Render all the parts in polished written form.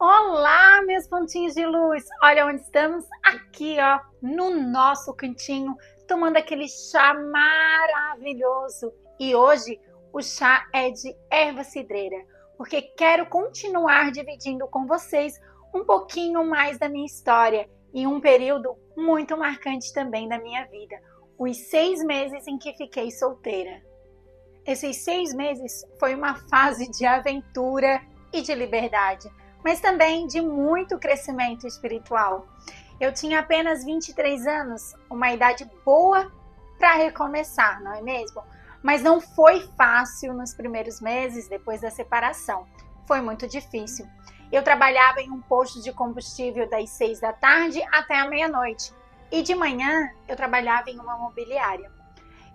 Olá, meus pontinhos de luz! Olha onde estamos? Aqui, ó, no nosso cantinho, tomando aquele chá maravilhoso. E hoje o chá é de erva cidreira, porque quero continuar dividindo com vocês um pouquinho mais da minha história e um período muito marcante também da minha vida. Os 6 meses em que fiquei solteira. Esses 6 meses foi uma fase de aventura e de liberdade, mas também de muito crescimento espiritual. Eu tinha apenas 23 anos, uma idade boa para recomeçar, não é mesmo? Mas não foi fácil nos primeiros meses depois da separação. Foi muito difícil. Eu trabalhava em um posto de combustível das 6 da tarde até a meia-noite. E de manhã eu trabalhava em uma mobiliária.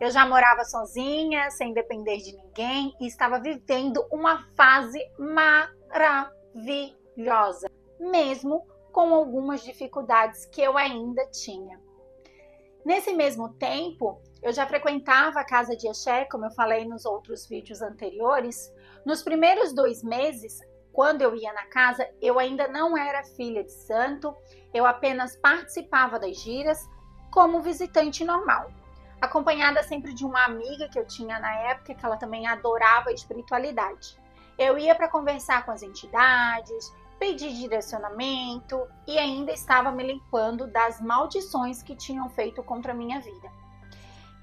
Eu já morava sozinha, sem depender de ninguém e estava vivendo uma fase maravilhosa, mesmo com algumas dificuldades que eu ainda tinha. Nesse mesmo tempo, eu já frequentava a casa de axé, como eu falei nos outros vídeos anteriores. Nos primeiros 2 meses, quando eu ia na casa, eu ainda não era filha de santo, eu apenas participava das giras como visitante normal, acompanhada sempre de uma amiga que eu tinha na época, que ela também adorava a espiritualidade. Eu ia para conversar com as entidades, pedir direcionamento e ainda estava me limpando das maldições que tinham feito contra a minha vida.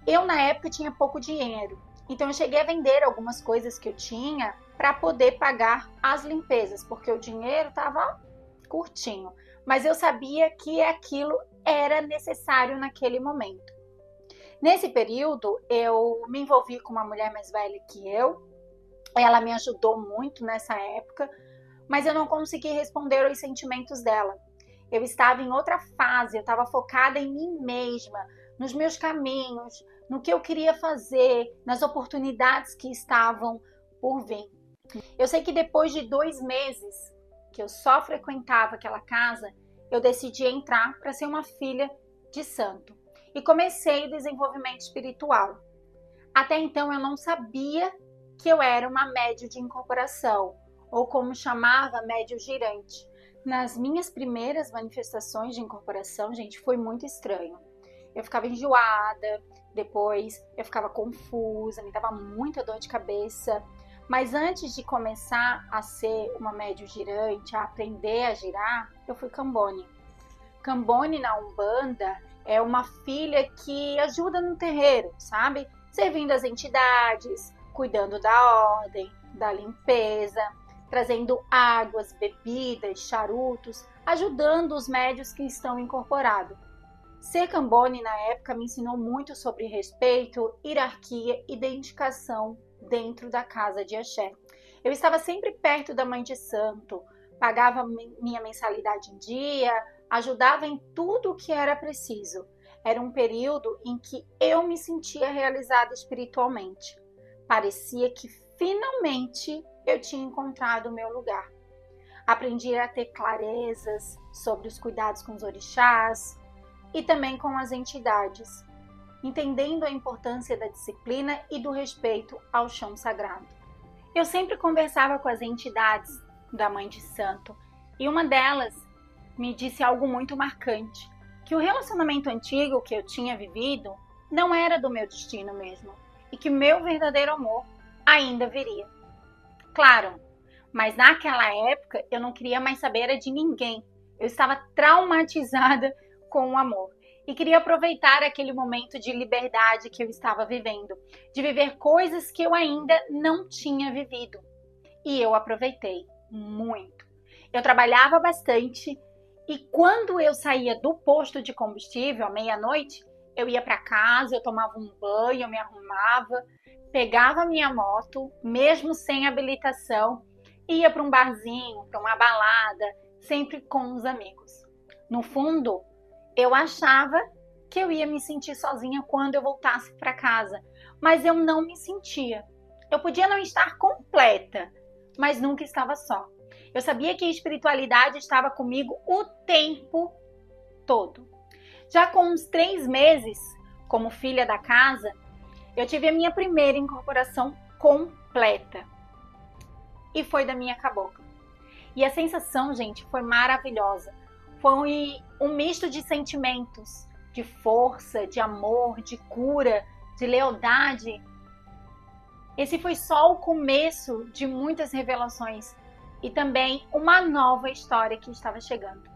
Eu, na época, tinha pouco dinheiro, então eu cheguei a vender algumas coisas que eu tinha para poder pagar as limpezas, porque o dinheiro estava curtinho, mas eu sabia que aquilo era necessário naquele momento. Nesse período, eu me envolvi com uma mulher mais velha que eu. Ela me ajudou muito nessa época, mas eu não consegui responder aos sentimentos dela. Eu estava em outra fase, eu estava focada em mim mesma, nos meus caminhos, no que eu queria fazer, nas oportunidades que estavam por vir. Eu sei que depois de 2 meses que eu só frequentava aquela casa, eu decidi entrar para ser uma filha de santo. E comecei o desenvolvimento espiritual. Até então eu não sabia que eu era uma médium de incorporação, ou como chamava, médium girante. Nas minhas primeiras manifestações de incorporação, gente, foi muito estranho. Eu ficava enjoada, depois eu ficava confusa, me dava muita dor de cabeça. Mas antes de começar a ser uma médium girante, a aprender a girar, eu fui Cambone. Cambone na Umbanda é uma filha que ajuda no terreiro, sabe? Servindo as entidades, cuidando da ordem, da limpeza, trazendo águas, bebidas, charutos, ajudando os médios que estão incorporados. Ser Cambone na época me ensinou muito sobre respeito, hierarquia e dedicação dentro da casa de axé. Eu estava sempre perto da mãe de santo, pagava minha mensalidade em dia, ajudava em tudo o que era preciso. Era um período em que eu me sentia realizada espiritualmente. Parecia que finalmente eu tinha encontrado o meu lugar. Aprendi a ter clarezas sobre os cuidados com os orixás e também com as entidades, entendendo a importância da disciplina e do respeito ao chão sagrado. Eu sempre conversava com as entidades da Mãe de Santo e uma delas me disse algo muito marcante, que o relacionamento antigo que eu tinha vivido não era do meu destino mesmo e que meu verdadeiro amor ainda viria. Claro, mas naquela época eu não queria mais saber de ninguém. Eu estava traumatizada com o amor e queria aproveitar aquele momento de liberdade que eu estava vivendo, de viver coisas que eu ainda não tinha vivido. E eu aproveitei muito. Eu trabalhava bastante e quando eu saía do posto de combustível à meia-noite, eu ia para casa, eu tomava um banho, eu me arrumava, pegava a minha moto, mesmo sem habilitação, ia para um barzinho, para uma balada, sempre com os amigos. No fundo, eu achava que eu ia me sentir sozinha quando eu voltasse para casa, mas eu não me sentia. Eu podia não estar completa, mas nunca estava só. Eu sabia que a espiritualidade estava comigo o tempo todo. Já com uns 3 meses, como filha da casa, eu tive a minha primeira incorporação completa. E foi da minha cabocla. E a sensação, gente, foi maravilhosa. Foi um misto de sentimentos, de força, de amor, de cura, de lealdade. Esse foi só o começo de muitas revelações e também uma nova história que estava chegando.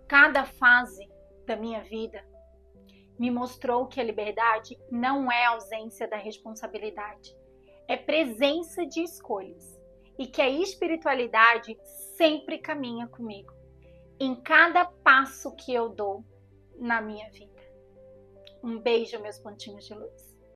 Cada fase da minha vida me mostrou que a liberdade não é ausência da responsabilidade, é presença de escolhas e que a espiritualidade sempre caminha comigo em cada passo que eu dou na minha vida. Um beijo, meus pontinhos de luz.